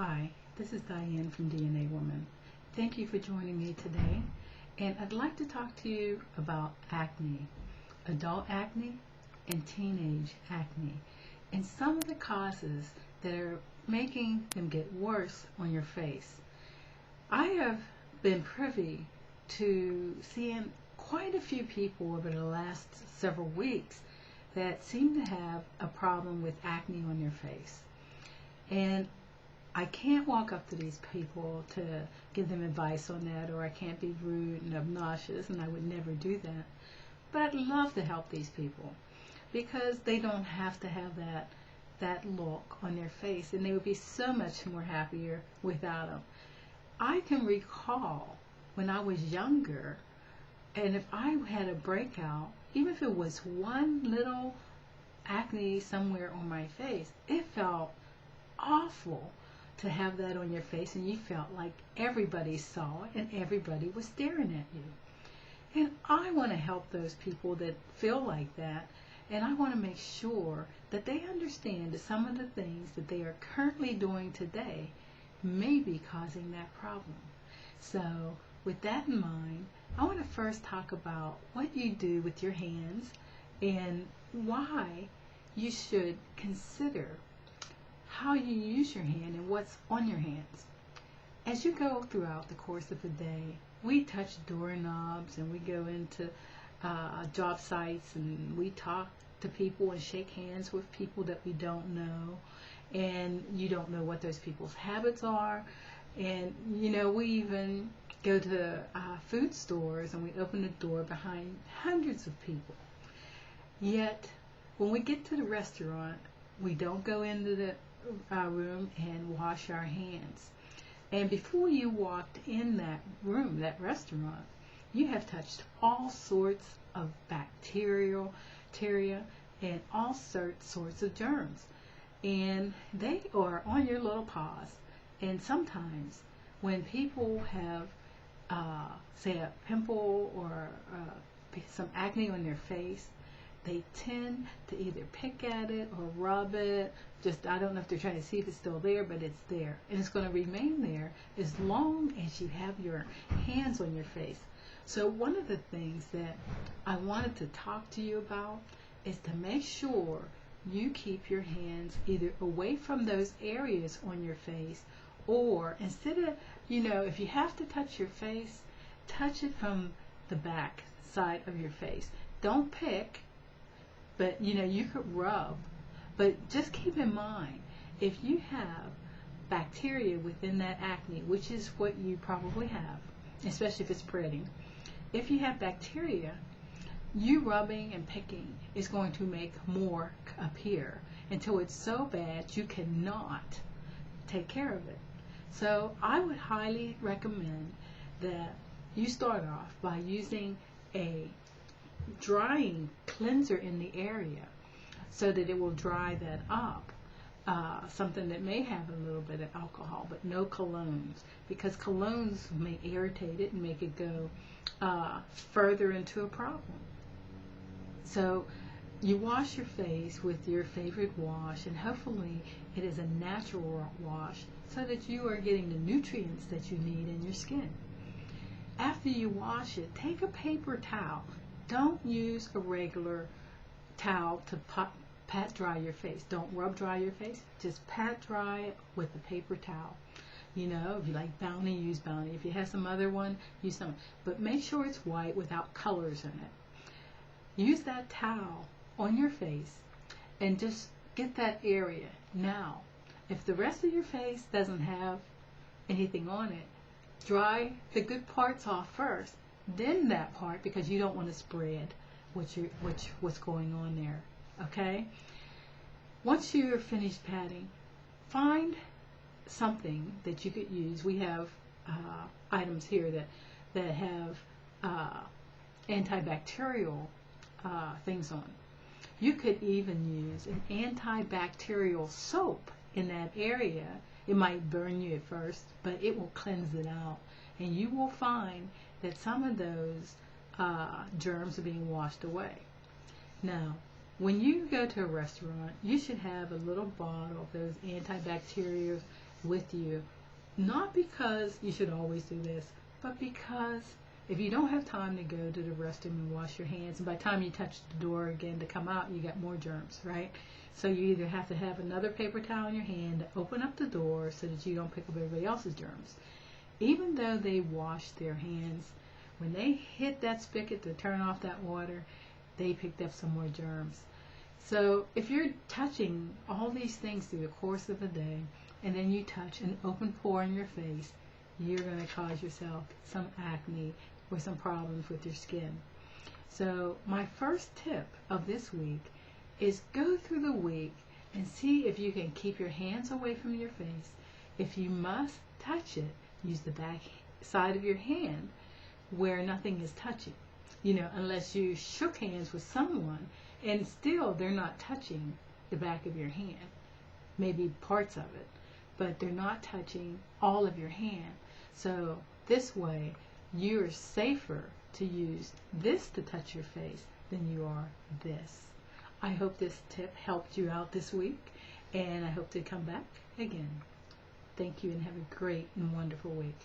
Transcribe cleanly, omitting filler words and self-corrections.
Hi, this is Diane from DNA Woman. Thank you for joining me today. And I'd like to talk to you about acne, adult acne and teenage acne, and some of the causes that are making them get worse on your face. I have been privy to seeing quite a few people over the last several weeks that seem to have a problem with acne on their face. And I can't walk up to these people to give them advice on that, or I can't be rude and obnoxious, and I would never do that. But I'd love to help these people because they don't have to have that look on their face, and they would be so much more happier without them. I can recall when I was younger, and if I had a breakout, even if it was one little acne somewhere on my face, it felt awful to have that on your face, and you felt like everybody saw it and everybody was staring at you. And I want to help those people that feel like that, and I want to make sure that they understand that some of the things that they are currently doing today may be causing that problem. So with that in mind, I want to first talk about what you do with your hands and why you should consider how you use your hand and what's on your hands. As you go throughout the course of the day, we touch doorknobs and we go into job sites and we talk to people and shake hands with people that we don't know, and you don't know what those people's habits are. And we even go to food stores and we open the door behind hundreds of people. Yet when we get to the restaurant, we don't go into the room and wash our hands. And before you walked in that room, that restaurant, you have touched all sorts of bacteria and all sorts of germs, and they are on your little paws. And sometimes when people have say a pimple or some acne on their face, they tend to either pick at it or rub it. I don't know if they're trying to see if it's still there, but it's there. And it's going to remain there as long as you have your hands on your face. So one of the things that I wanted to talk to you about is to make sure you keep your hands either away from those areas on your face, or instead of, if you have to touch your face, touch it from the back side of your face. Don't pick. But you could rub, but just keep in mind, if you have bacteria within that acne, which is what you probably have, especially if it's spreading, if you have bacteria, you rubbing and picking is going to make more appear until it's so bad you cannot take care of it. So I would highly recommend that you start off by using a drying cleanser in the area so that it will dry that up. Something that may have a little bit of alcohol, but no colognes, because colognes may irritate it and make it go further into a problem. So you wash your face with your favorite wash, and hopefully it is a natural wash so that you are getting the nutrients that you need in your skin. After you wash it, take a paper towel. Don't use a regular towel to pat dry your face. Don't rub dry your face. Just pat dry it with a paper towel. If you like Bounty, use Bounty. If you have some other one, use some. But make sure it's white without colors in it. Use that towel on your face and just get that area. Now, if the rest of your face doesn't have anything on it, dry the good parts off first. Then that part, because you don't want to spread what's going on there. Okay? Once you're finished patting, find something that you could use. We have items here that have antibacterial things on. You could even use an antibacterial soap in that area. It might burn you at first, but it will cleanse it out, and you will find that some of those germs are being washed away. Now, when you go to a restaurant, you should have a little bottle of those antibacterial with you. Not because you should always do this, but because if you don't have time to go to the restroom and wash your hands, and by the time you touch the door again to come out, you got more germs, right? So you either have to have another paper towel in your hand to open up the door so that you don't pick up everybody else's germs. Even though they wash their hands, when they hit that spigot to turn off that water, they picked up some more germs. So if you're touching all these things through the course of the day, and then you touch an open pore in your face, you're going to cause yourself some acne or some problems with your skin. So my first tip of this week is go through the week and see if you can keep your hands away from your face. If you must touch it, use the back side of your hand where nothing is touching. Unless you shook hands with someone and still they're not touching the back of your hand, maybe parts of it, but they're not touching all of your hand. So this way, you're safer to use this to touch your face than you are this. I hope this tip helped you out this week, and I hope to come back again. Thank you, and have a great and wonderful week.